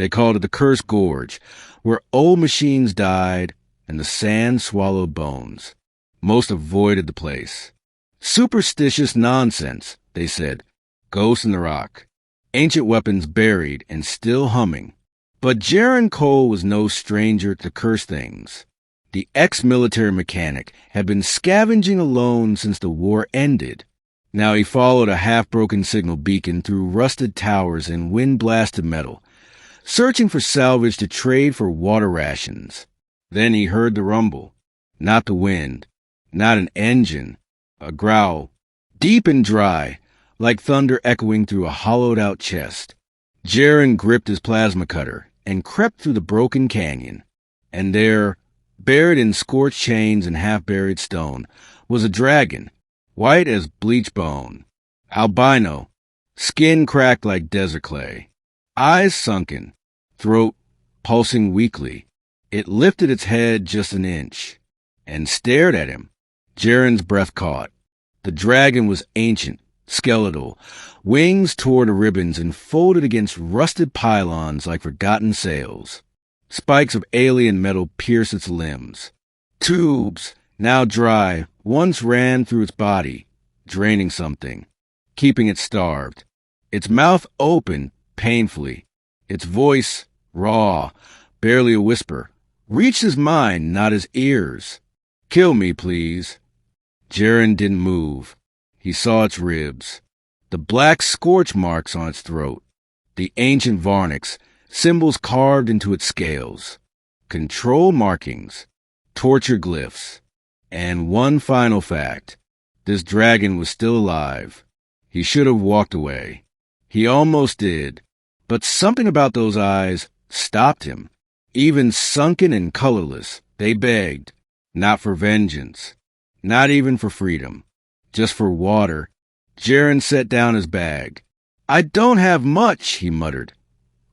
They called it the Cursed Gorge, where old machines died and the sand swallowed bones. Most avoided the place. Superstitious nonsense, they said. Ghosts in the rock. Ancient weapons buried and still humming. But Jaron Cole was no stranger to cursed things. The ex-military mechanic had been scavenging alone since the war ended. Now he followed a half-broken signal beacon through rusted towers and wind-blasted metal, searching for salvage to trade for water rations. Then he heard the rumble. Not the wind, not an engine, a growl, deep and dry, like thunder echoing through a hollowed-out chest. Jaron gripped his plasma cutter and crept through the broken canyon. And there, buried in scorched chains and half-buried stone, was a dragon, white as bleached bone, albino, skin cracked like desert clay, eyes sunken, throat pulsing weakly. It lifted its head just an inch and stared at him. Jaron's breath caught. The dragon was ancient, skeletal, wings tore to ribbons and folded against rusted pylons like forgotten sails. Spikes of alien metal pierced its limbs. Tubes, now dry, once ran through its body, draining something, keeping it starved. Its mouth open painfully. Its voice, raw, barely a whisper, reached his mind, not his ears. "Kill me, please." Jaron didn't move. He saw its ribs, the black scorch marks on its throat, the ancient varnics, symbols carved into its scales, control markings, torture glyphs, and one final fact. This dragon was still alive. He should have walked away. He almost did, but something about those eyes stopped him. Even sunken and colorless, they begged, not for vengeance, not even for freedom, just for water. Jaron set down his bag. "I don't have much," he muttered,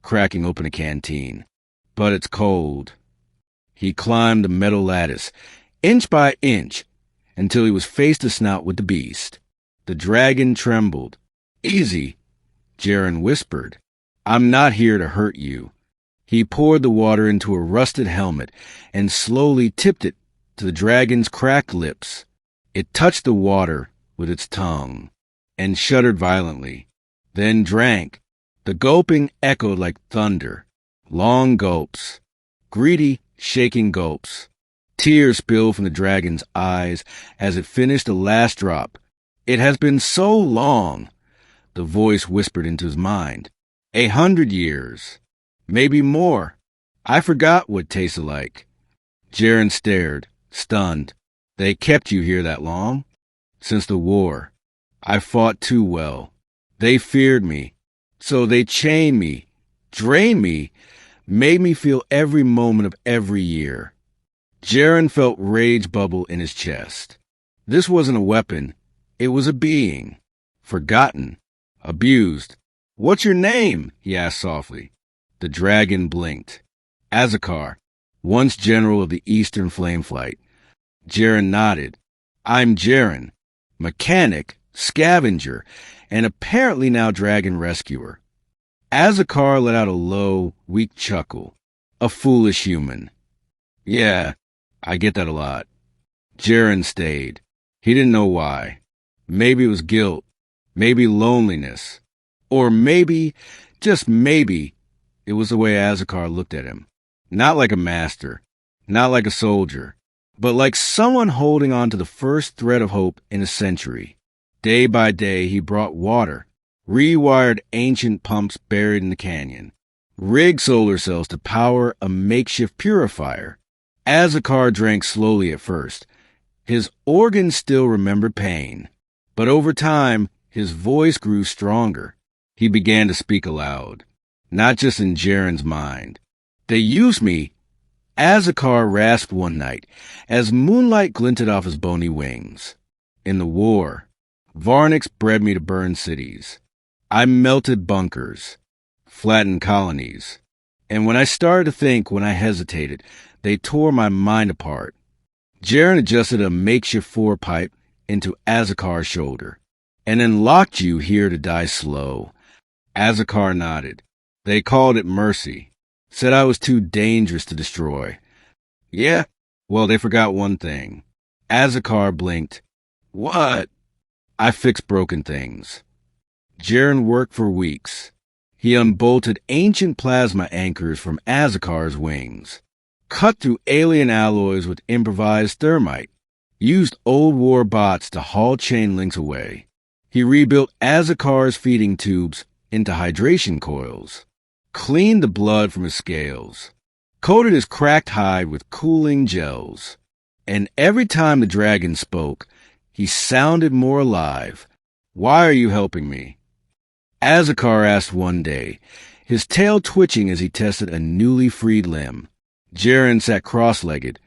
cracking open a canteen. "But it's cold." He climbed the metal lattice, inch by inch, until he was face to snout with the beast. The dragon trembled. "Easy," Jaron whispered. "I'm not here to hurt you." He poured the water into a rusted helmet and slowly tipped it to the dragon's cracked lips. It touched the water with its tongue and shuddered violently, then drank. The gulping echoed like thunder. Long gulps. Greedy, shaking gulps. Tears spilled from the dragon's eyes as it finished the last drop. "It has been so long," the voice whispered into his mind. 100 years. Maybe more. I forgot what it tasted like. Jaron stared, stunned. "They kept you here that long?" "Since the war. I fought too well. They feared me. So they chained me, drained me, made me feel every moment of every year." Jaron felt rage bubble in his chest. This wasn't a weapon. It was a being. Forgotten. Abused. "What's your name?" he asked softly. The dragon blinked. "Azakar, once general of the Eastern Flame Flight." Jaron nodded. "I'm Jaron, mechanic, scavenger, and apparently now dragon rescuer." Azakar let out a low, weak chuckle. "A foolish human." "Yeah, I get that a lot." Jaron stayed. He didn't know why. Maybe it was guilt. Maybe loneliness. Or maybe, just maybe, it was the way Azakar looked at him. Not like a master. Not like a soldier. But like someone holding on to the first thread of hope in a century. Day by day, he brought water, rewired ancient pumps buried in the canyon, rigged solar cells to power a makeshift purifier. Azakar drank slowly at first. His organs still remembered pain. But over time, his voice grew stronger. He began to speak aloud, not just in Jaron's mind. "They used me," Azakar rasped one night, as moonlight glinted off his bony wings. "In the war, Varniks bred me to burn cities. I melted bunkers, flattened colonies. And when I started to think, when I hesitated, they tore my mind apart." Jaron adjusted a makeshift forepipe into Azakar's shoulder, "and then locked you here to die slow." Azakar nodded. "They called it mercy." Said I was too dangerous to destroy. Yeah? Well, they forgot one thing. Azakar blinked. What? I fix broken things. Jaren worked for weeks. He unbolted ancient plasma anchors from Azakar's wings, cut through alien alloys with improvised thermite, used old war bots to haul chain links away. He rebuilt Azakar's feeding tubes into hydration coils, cleaned the blood from his scales, coated his cracked hide with cooling gels. And every time the dragon spoke, he sounded more alive. Why are you helping me? Azakar asked one day, his tail twitching as he tested a newly freed limb. Jaren sat cross-legged,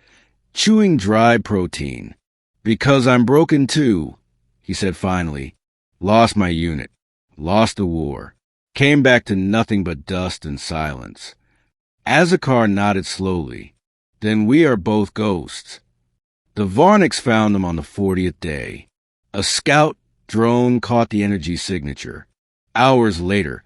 chewing dry protein. Because I'm broken too, he said finally. Lost my unit. Lost the war. Came back to nothing but dust and silence. Azakar nodded slowly. Then we are both ghosts. The Varniks found them on the 40th day. A scout drone caught the energy signature. Hours later,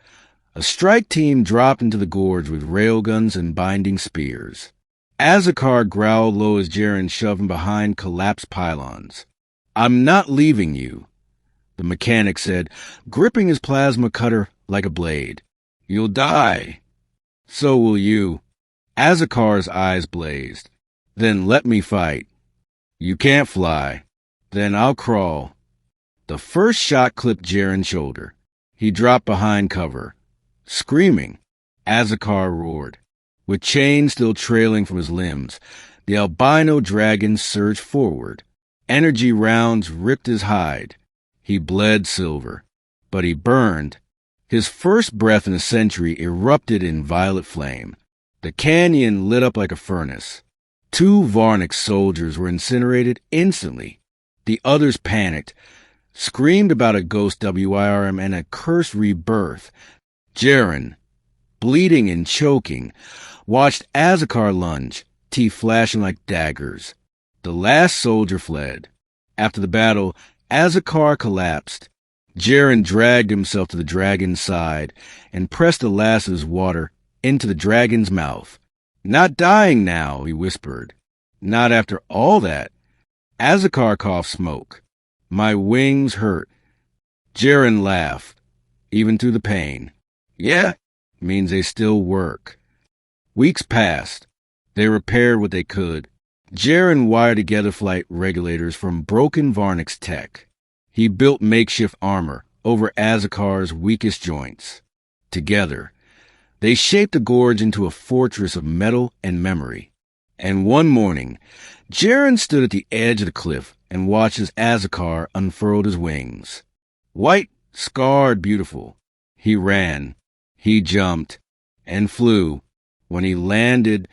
a strike team dropped into the gorge with railguns and binding spears. Azakar growled low as Jaren shoved him behind collapsed pylons. I'm not leaving you, the mechanic said, gripping his plasma cutter like a blade. You'll die. So will you. Azakar's eyes blazed. Then let me fight. You can't fly. Then I'll crawl. The first shot clipped Jaren's shoulder. He dropped behind cover. Screaming, Azakar roared. With chains still trailing from his limbs, the albino dragon surged forward. Energy rounds ripped his hide. He bled silver, but he burned. His first breath in a century erupted in violet flame. The canyon lit up like a furnace. 2 Varnik soldiers were incinerated instantly. The others panicked, screamed about a ghost WIRM and a cursed rebirth. Jaren, bleeding and choking, watched Azakar lunge, teeth flashing like daggers. The last soldier fled. After the battle, Azakar collapsed. Jaren dragged himself to the dragon's side and pressed the last of his water into the dragon's mouth. Not dying now, he whispered. Not after all that. Azakar coughed smoke. My wings hurt. Jaren laughed, even through the pain. Yeah, means they still work. Weeks passed. They repaired what they could. Jaren wired together flight regulators from broken Varnik's tech. He built makeshift armor over Azakar's weakest joints. Together, they shaped the gorge into a fortress of metal and memory. And one morning, Jaren stood at the edge of the cliff and watched as Azakar unfurled his wings. White, scarred, beautiful. He ran. He jumped and flew. When he landed,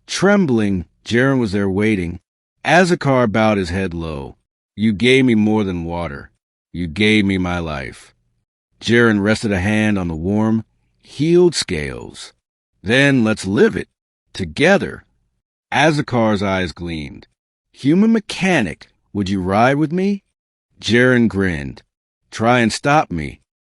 trembling, Jaren was there waiting. Azakar bowed his head low. You gave me more than water. You gave me my life. Jaren rested a hand on the warm, healed scales. Then let's live it. Together. Azakar's eyes gleamed. Human mechanic, would you ride with me? Jaren grinned. Try and stop me.